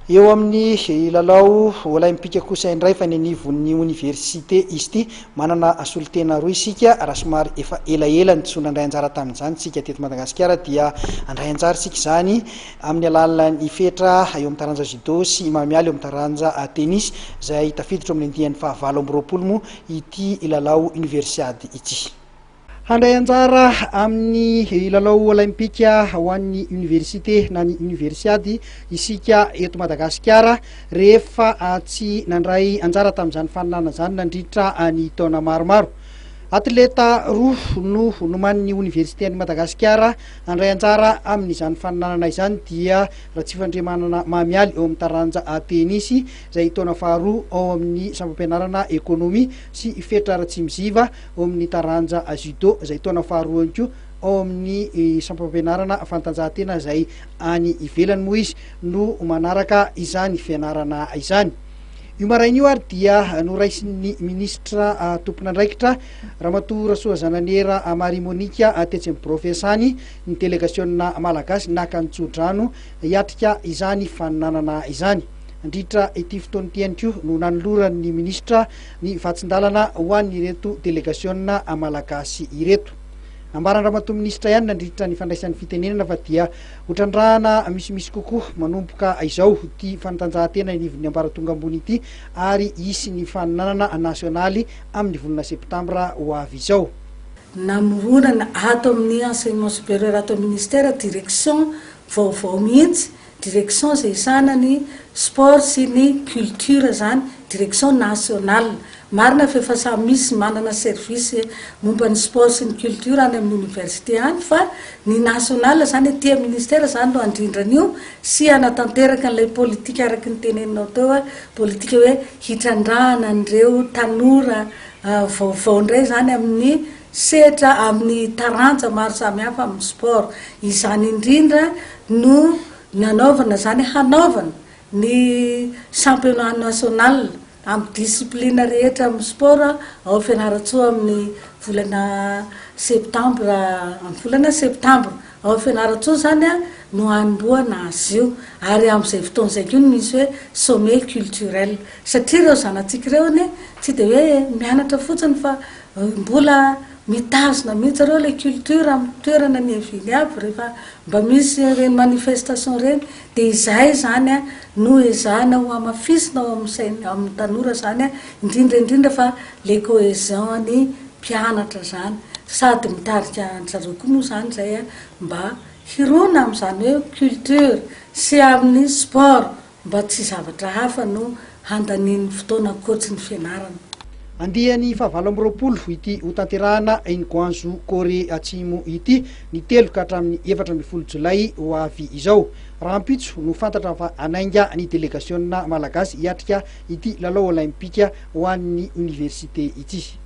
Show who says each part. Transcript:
Speaker 1: eo amin'ny lalao olympique kosa indray fa nenivon'ny université izy ity manana asolotena roa isika raha somary efa elaela nitsona andray anjara tamin'izany tsika teto Madagasikara dia andray anjara sika zany amin'ny alalan'ny fetra eo amin'ny taranja judo sy mamialy eo amin'ny taranja tennis zay tafiditra amin'ny andihan'ny fahavalo amby roapolo moa ity lalao universiade ity. Handray anjara amin'ny lalao olympique ho an'ny université na ny universiady isika eto Madagasikara rehefa tsy nandray anjara tamin'izany faninana zany nandritra ny taona maromaro. Atleta roa no noman'ny université any Madagasikara andray anjara amin'izany faninanana izany dia Ratsifandriamanana Mamialy eo amin'ny taranja tennis zay taona faharoa ao amin'ny sampam-pianarana ekonomia sy fetra Ratsimiziva ao amin'ny taranja judo zay taona faharoa ihany koa ao amin'ny sampam-pianarana fantanjahantena zay any ivelany moa izy no manaraka izany fianarana izany. Io maraina io ary dia noraisin'ny ministra tompon'andraikitra Ramatoa Rasoazananera Marie Monique tetsy amin'ny profesany ny délégationna malagasy nakan-tsodrano hiatrika izany faninanana izany. Andritra ity fotoana ity ihany koa no nanoloran'ny ministra ny vatsin-dalana ho an'ireto délégationna malagasy ireto. Ambaran'ny Ramatoa ministra ihany nandritra ny fandraisan'ny fitenenana fa dia hotrandrahana misimisy kokoa manomboka izao ity fanatanjahantena anivon'ny ambaratonga ambony ity ary isy ny faninanana nasionaly amin'ny volana septambra ho avy izao.
Speaker 2: Namoronana ato amin'ny enseignement supérieur ato amin'ny ministère direction vaovao mihitsy direction zay sanany sport sy ny culture zany direction nationale. Marina fa efa samy misy manana service momba ny sport sy ny culture any amin'ny université any fa ny national zany tia ministère zany no andrindran'io sy anatanteraka an'ilay politika araky ny teneninao teo politika hoe hitrandrahana an'ireo tanora vaovao indray zany amin'ny setra amin'ny taranja maro samihafa amin'ny sport izany indrindra no nanaovana zany hanaovana ny championnat national amin'ny discipline rehetra amin'ny sport ao fianaratsoa amin'ny volana septambra amin'ny volana septambra ao fianaratsoa zany no anomboana azy io ary amin'izay fotoana izay koa no misy hoe sommet culturel satria ireo zanatsika ireo ny tsy dia hoe mianatra fotsiny fa mbola mitazona mihitsy reo le culture amin'ny toerana ny eviny aby rehefa mba misy reny manifestation reny dia izay zany no ezahana ho amafisina ao amin'ny tanora zany indrindraindrindra fa le cohésion ny mpianatra zany sady mitarika anjareo koa moa zany zay mba hirona amin'izany hoe culture sy amin'ny sport mba tsy zavatra hafa no handanian'ny fotoana ankoatry ny fianarana.
Speaker 1: Andihan'ny fahavalo amby roapolo ity ho tanterahana iny Guangzhou Corée Atsimo ity ny 3 ka hatramin'ny 4 Jolay ho avy izao. Raha ampitso no fantatra fa anainga ny délégationna malagasy hiatrika ity lalao olympique ho an'ny université ity.